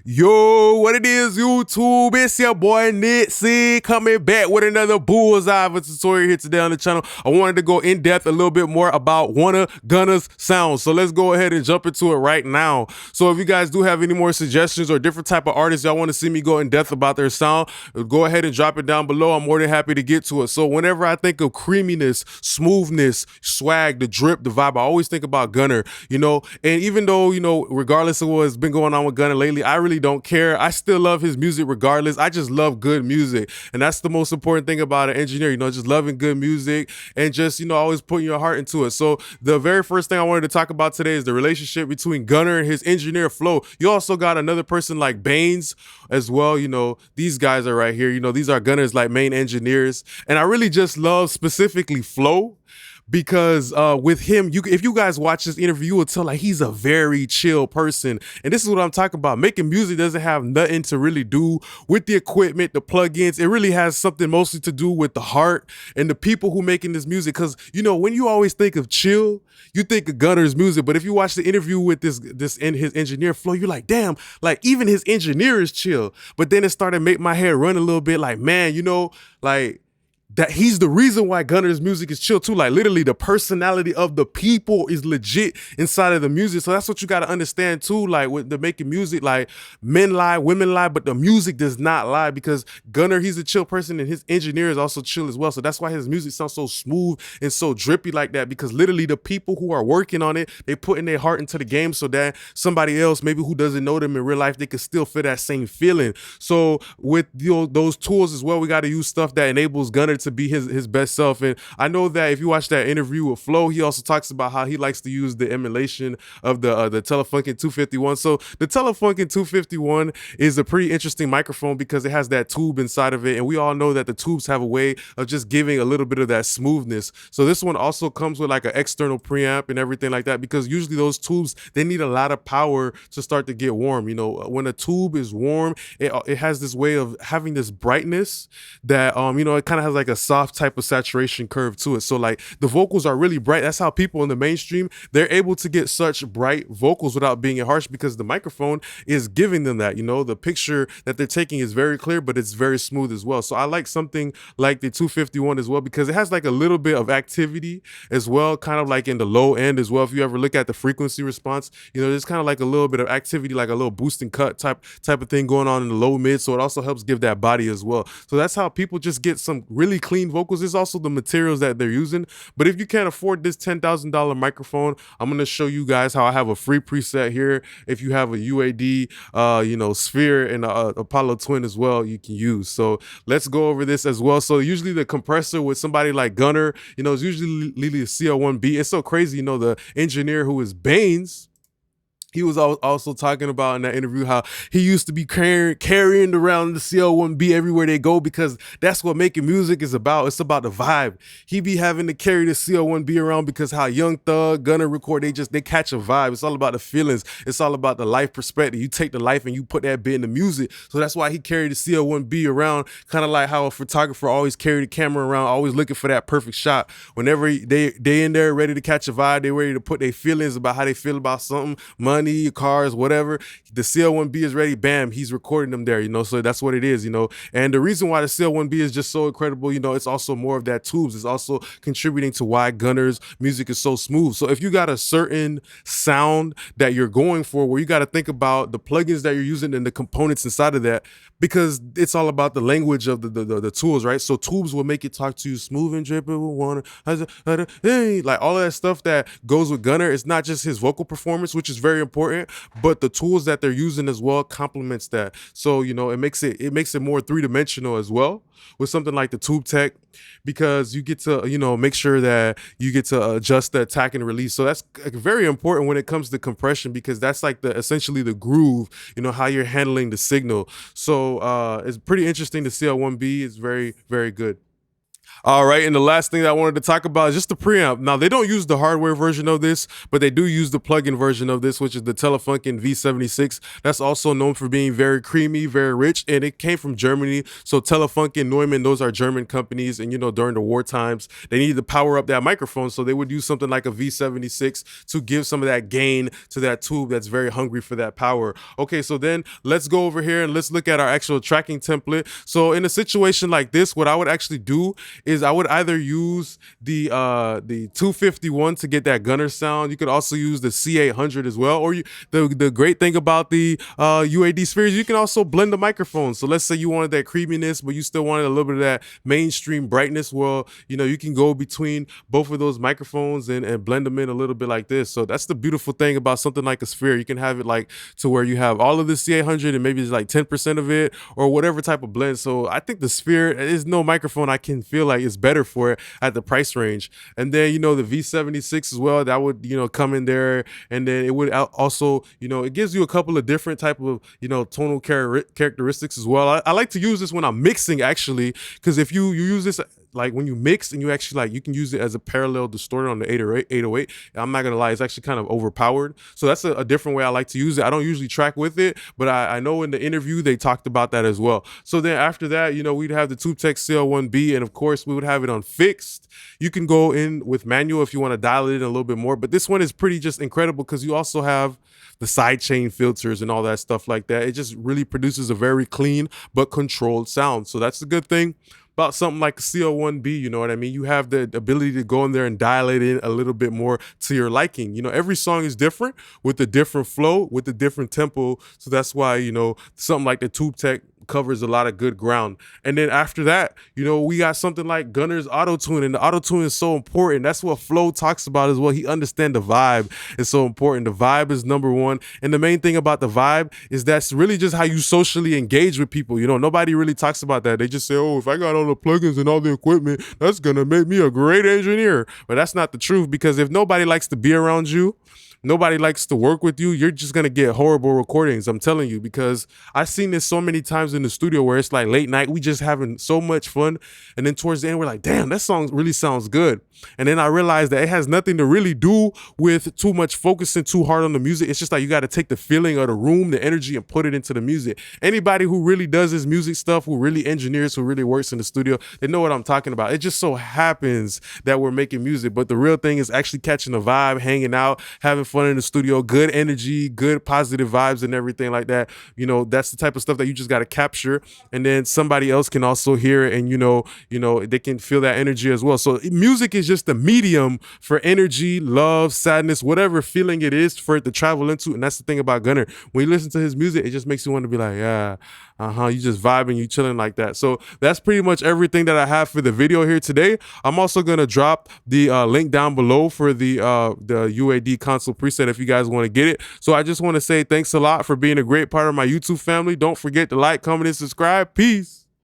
Yo, what it is, YouTube? It's your boy Nitzy coming back with another bullseye of a tutorial here today on the channel. I wanted to go in depth a little bit more about one of Gunna's sounds. So let's go ahead and jump into it right now. So if you guys do have any more suggestions or different type of artists y'all want to see me go in depth about their sound, go ahead and drop it down below. I'm more than happy to get to it. So whenever I think of creaminess, smoothness, swag, the drip, the vibe, I always think about Gunna, you know. And even though, you know, regardless of what's been going on with Gunna lately, I really don't care. I still love his music regardless. I just love good music. And that's the most important thing about an engineer, you know, just loving good music and just, you know, always putting your heart into it. So the very first thing I wanted to talk about today is the relationship between Gunna and his engineer Flo. You also got another person like Baines as well. You know, these guys are right here. You know, these are Gunna's like main engineers. And I really just love specifically Flo, because with him, if you guys watch this interview, you will tell like he's a very chill person. And this is what I'm talking about. Making music doesn't have nothing to really do with the equipment, the plugins. It really has something mostly to do with the heart and the people who making this music. Because, you know, when you always think of chill, you think of Gunna's music. But if you watch the interview with this and his engineer Flo, you're like, damn, like even his engineer is chill. But then it started to make my head run a little bit like, man, you know, like, that he's the reason why Gunna's music is chill too. Like literally the personality of the people is legit inside of the music. So that's what you got to understand too. Like with the making music, like men lie, women lie, but the music does not lie, because Gunna, he's a chill person and his engineer is also chill as well. So that's why his music sounds so smooth and so drippy like that, because literally the people who are working on it, they put in their heart into the game so that somebody else maybe who doesn't know them in real life, they can still feel that same feeling. So with, you know, those tools as well, we got to use stuff that enables Gunna to be his best self. And I know that if you watch that interview with Flo, he also talks about how he likes to use the emulation of the Telefunken 251. So the Telefunken 251 is a pretty interesting microphone because it has that tube inside of it, and we all know that the tubes have a way of just giving a little bit of that smoothness. So this one also comes with like an external preamp and everything like that, because usually those tubes, they need a lot of power to start to get warm. You know, when a tube is warm, it has this way of having this brightness that you know, it kind of has like a soft type of saturation curve to it. So like the vocals are really bright. That's how people in the mainstream, they're able to get such bright vocals without being harsh, because the microphone is giving them that. You know, the picture that they're taking is very clear, but it's very smooth as well. So I like something like the 251 as well, because it has like a little bit of activity as well, kind of like in the low end as well. If you ever look at the frequency response, you know, there's kind of like a little bit of activity, like a little boost and cut type of thing going on in the low mid. So it also helps give that body as well. So that's how people just get some really clean vocals. It's also the materials that they're using. But if you can't afford this $10,000 microphone, I'm going to show you guys how I have a free preset here. If you have a UAD, you know, Sphere and Apollo Twin as well, you can use. So let's go over this as well. So usually the compressor with somebody like Gunna, you know, is usually the CL1B. It's so crazy, you know, the engineer who is Baines, he was also talking about in that interview how he used to be carrying around the CL1B everywhere they go, because that's what making music is about. It's about the vibe. He be having to carry the CL1B around because how Young Thug, Gunna record, they catch a vibe. It's all about the feelings. It's all about the life perspective. You take the life and you put that bit in the music. So that's why he carried the CL1B around, kind of like how a photographer always carry the camera around, always looking for that perfect shot. Whenever they in there ready to catch a vibe, they ready to put their feelings about how they feel about something, money, cars, whatever, the CL1B is ready, bam, he's recording them there, you know. So that's what it is, you know. And the reason why the CL1B is just so incredible, you know, it's also more of that tubes. It's also contributing to why Gunna's music is so smooth. So if you got a certain sound that you're going for, where you got to think about the plugins that you're using and the components inside of that, because it's all about the language of the tools, right? So tubes will make it talk to you smooth and dripping with water, like all of that stuff that goes with Gunna. It's not just his vocal performance, which is very important, but the tools that they're using as well complements that. So, you know, it makes it more three-dimensional as well with something like the tube tech, because you get to, you know, make sure that you get to adjust the attack and release. So that's very important when it comes to compression, because that's like essentially the groove, you know, how you're handling the signal. So it's pretty interesting. The CL1B is very, very good. All right, and the last thing that I wanted to talk about is just the preamp. Now, they don't use the hardware version of this, but they do use the plug-in version of this, which is the Telefunken V76. That's also known for being very creamy, very rich, and it came from Germany. So Telefunken, Neumann, those are German companies, and during the war times, they needed to power up that microphone, so they would use something like a V76 to give some of that gain to that tube that's very hungry for that power. Okay, so then let's go over here and let's look at our actual tracking template. So in a situation like this, what I would actually do is I would either use the 251 to get that Gunner sound. You could also use the C800 as well. Or the great thing about the UAD spheres, you can also blend the microphone. So let's say you wanted that creaminess, but you still wanted a little bit of that mainstream brightness. Well, you can go between both of those microphones and blend them in a little bit like this. So that's the beautiful thing about something like a sphere. You can have it like to where you have all of the C800 and maybe it's like 10% of it or whatever type of blend. So I think the sphere is no microphone I can feel like is better for it at the price range. And then the V76 as well, that would come in there, and then it would also it gives you a couple of different type of tonal characteristics as well. I like to use this when I'm mixing actually, because if you use this like when you mix and you actually you can use it as a parallel distorter on the 808. I'm not gonna lie, it's actually kind of overpowered. So that's a different way I like to use it. I don't usually track with it, but I know in the interview they talked about that as well. So then after that, we'd have the TubeTech CL1B, and of course we would have it on fixed. You can go in with manual if you want to dial it in a little bit more, but this one is pretty just incredible because you also have the sidechain filters and all that stuff like that. It just really produces a very clean but controlled sound. So that's the good thing about something like a CL1B, you know what I mean? You have the ability to go in there and dial it in a little bit more to your liking. Every song is different with a different flow, with a different tempo. So that's why, something like the TubeTech covers a lot of good ground. And then after that, we got something like Gunner's Auotune, and the Auotune is so important. That's what Flo talks about as well. He understands the vibe is so important. The vibe is number one. And the main thing about the vibe is that's really just how you socially engage with people. Nobody really talks about that. They just say, oh, if I got all the plugins and all the equipment, that's going to make me a great engineer. But that's not the truth, because if nobody likes to be around you, nobody likes to work with you, you're just going to get horrible recordings. I'm telling you, because I've seen this so many times in the studio where it's like late night, we just having so much fun. And then towards the end, we're like, damn, that song really sounds good. And then I realized that it has nothing to really do with too much focusing too hard on the music. It's just like you got to take the feeling of the room, the energy, and put it into the music. Anybody who really does this music stuff, who really engineers, who really works in the studio, they know what I'm talking about. It just so happens that we're making music, but the real thing is actually catching the vibe, hanging out, having fun in the studio, good energy, good positive vibes and everything like that. That's the type of stuff that you just got to capture, and then somebody else can also hear it, and they can feel that energy as well. So music is just the medium for energy, love, sadness, whatever feeling it is for it to travel into. And that's the thing about Gunner. When you listen to his music, it just makes you want to be like, yeah, you just vibing, you chilling like that. So that's pretty much everything that I have for the video here today. I'm also going to drop the link down below for the UAD console preset if you guys want to get it. So I just want to say thanks a lot for being a great part of my YouTube family. Don't forget to like, comment, and subscribe. Peace.